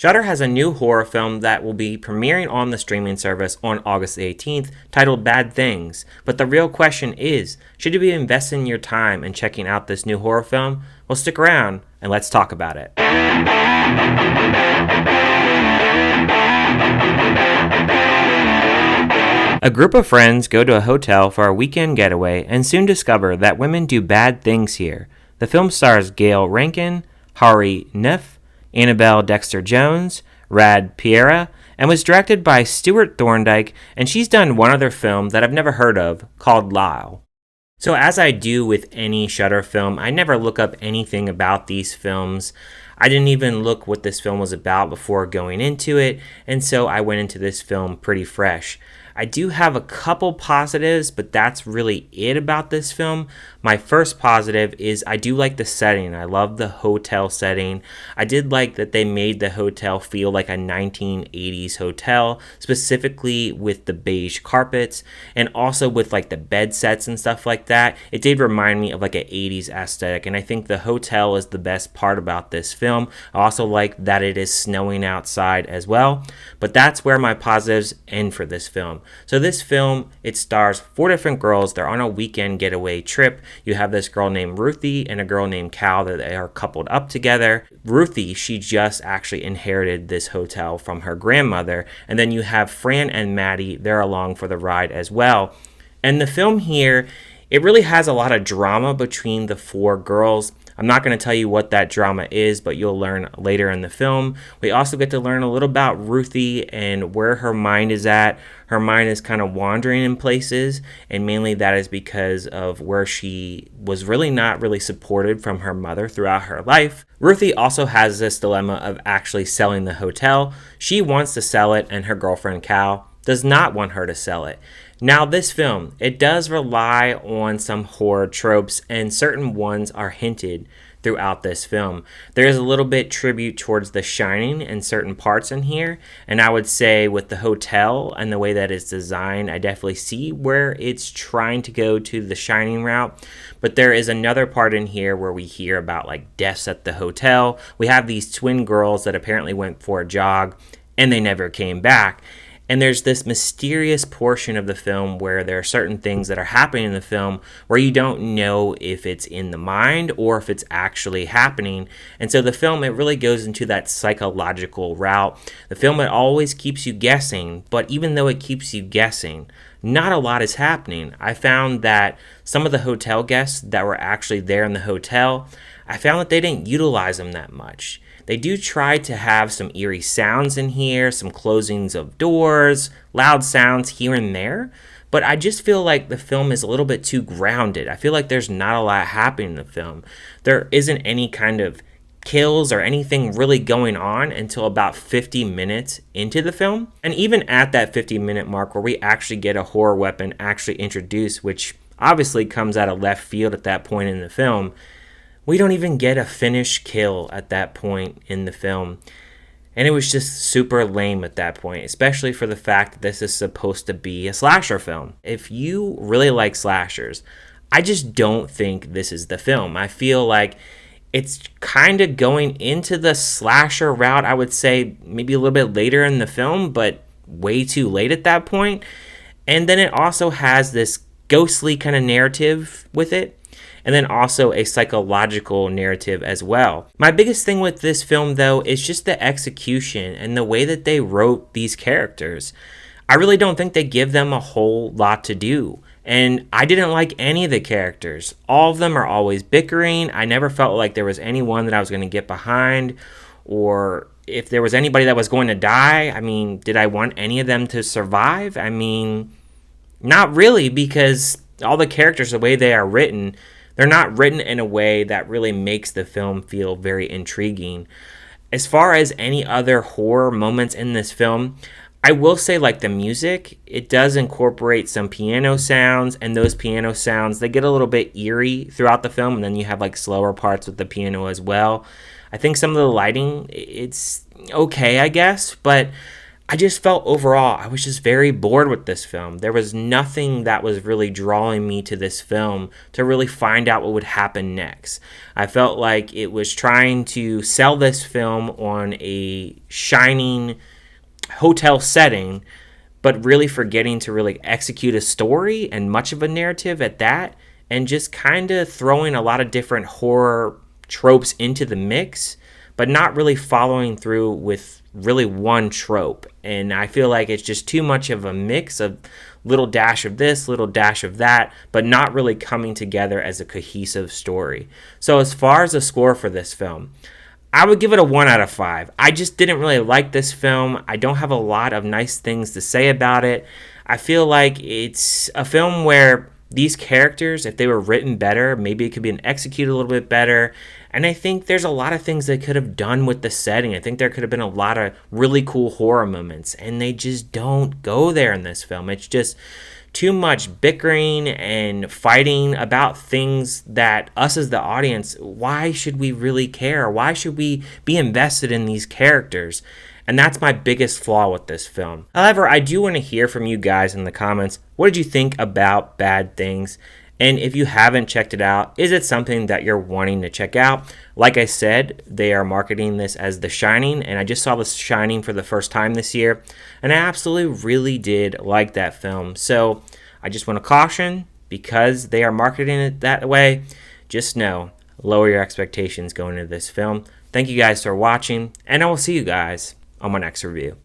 Shudder has a new horror film that will be premiering on the streaming service on August 18th titled Bad Things. But the real question is, should you be investing your time in checking out this new horror film? Well, stick around and let's talk about it. A group of friends go to a hotel for a weekend getaway and soon discover that women do bad things here. The film stars Gayle Rankin, Hari Neff, Annabelle Dexter Jones, Rad Pereira, and was directed by Stewart Thorndike, and she's done one other film that I've never heard of called Lyle. So as I do with any Shudder film, I never look up anything about these films. I didn't even look what this film was about before going into it, and so I went into this film pretty fresh. I do have a couple positives, but that's really it about this film. My first positive is I do like the setting. I love the hotel setting. I did like that they made the hotel feel like a 1980s hotel, specifically with the beige carpets and also with like the bed sets and stuff like that. It did remind me of like an 80s aesthetic, and I think the hotel is the best part about this film. I also like that it is snowing outside as well, but that's where my positives end for this film. So this film, it stars 4 different girls. They're on a weekend getaway trip. You have this girl named Ruthie and a girl named Cal that they are coupled up together. Ruthie, she just actually inherited this hotel from her grandmother. And then you have Fran and Maddie. They're along for the ride as well. And the film here, it really has a lot of drama between the 4 girls. I'm not going to tell you what that drama is, but you'll learn later in the film. We also get to learn a little about Ruthie and where her mind is at. Her mind is kind of wandering in places, and mainly that is because of where she was really not really supported from her mother throughout her life. Ruthie also has this dilemma of actually selling the hotel. She wants to sell it, and her girlfriend Cal does not want her to sell it. Now this film, it does rely on some horror tropes, and certain ones are hinted throughout this film. There is a little bit tribute towards The Shining in certain parts in here, and I would say with the hotel and the way that it's designed, I definitely see where it's trying to go to the Shining route. But there is another part in here where we hear about like deaths at the hotel. We have these twin girls that apparently went for a jog and they never came back. And there's this mysterious portion of the film where there are certain things that are happening in the film where you don't know if it's in the mind or if it's actually happening. And so the film, it really goes into that psychological route. The film, it always keeps you guessing, but even though it keeps you guessing, not a lot is happening. I found that some of the hotel guests that were actually there in the hotel, I found that they didn't utilize them that much. They do try to have some eerie sounds in here, some closings of doors, loud sounds here and there, but I just feel like the film is a little bit too grounded. I feel like there's not a lot happening in the film. There isn't any kind of kills or anything really going on until about 50 minutes into the film. And even at that 50-minute mark where we actually get a horror weapon actually introduced, which obviously comes out of left field at that point in the film, we don't even get a finished kill at that point in the film. And it was just super lame at that point, especially for the fact that this is supposed to be a slasher film. If you really like slashers, I just don't think this is the film. I feel like it's kind of going into the slasher route, I would say maybe a little bit later in the film, but way too late at that point. And then it also has this ghostly kind of narrative with it. And then also a psychological narrative as well. My biggest thing with this film, though, is just the execution and the way that they wrote these characters. I really don't think they give them a whole lot to do. And I didn't like any of the characters. All of them are always bickering. I never felt like there was anyone that I was going to get behind, or if there was anybody that was going to die. I mean, did I want any of them to survive? I mean, not really, because all the characters, the way they are written, they're not written in a way that really makes the film feel very intriguing. As far as any other horror moments in this film, I will say like the music, it does incorporate some piano sounds, and those piano sounds, they get a little bit eerie throughout the film, and then you have like slower parts with the piano as well. I think some of the lighting, it's okay, I guess, but I just felt overall, I was just very bored with this film. There was nothing that was really drawing me to this film to really find out what would happen next. I felt like it was trying to sell this film on a shining hotel setting, but really forgetting to really execute a story and much of a narrative at that, and just kind of throwing a lot of different horror tropes into the mix, but not really following through with really one trope. And I feel like it's just too much of a mix of little dash of this, little dash of that, but not really coming together as a cohesive story. So as far as the score for this film, I would give it a 1 out of 5. I just didn't really like this film. I don't have a lot of nice things to say about it. I feel like it's a film where these characters, if they were written better, maybe it could be executed a little bit better. And I think there's a lot of things they could have done with the setting. I think there could have been a lot of really cool horror moments, and they just don't go there in this film. It's just too much bickering and fighting about things that us as the audience, why should we really care? Why should we be invested in these characters? And that's my biggest flaw with this film. However, I do want to hear from you guys in the comments. What did you think about Bad Things? And if you haven't checked it out, is it something that you're wanting to check out? Like I said, they are marketing this as The Shining, and I just saw The Shining for the first time this year, and I absolutely really did like that film. So I just want to caution, because they are marketing it that way, just know, lower your expectations going into this film. Thank you guys for watching, and I will see you guys on my next review.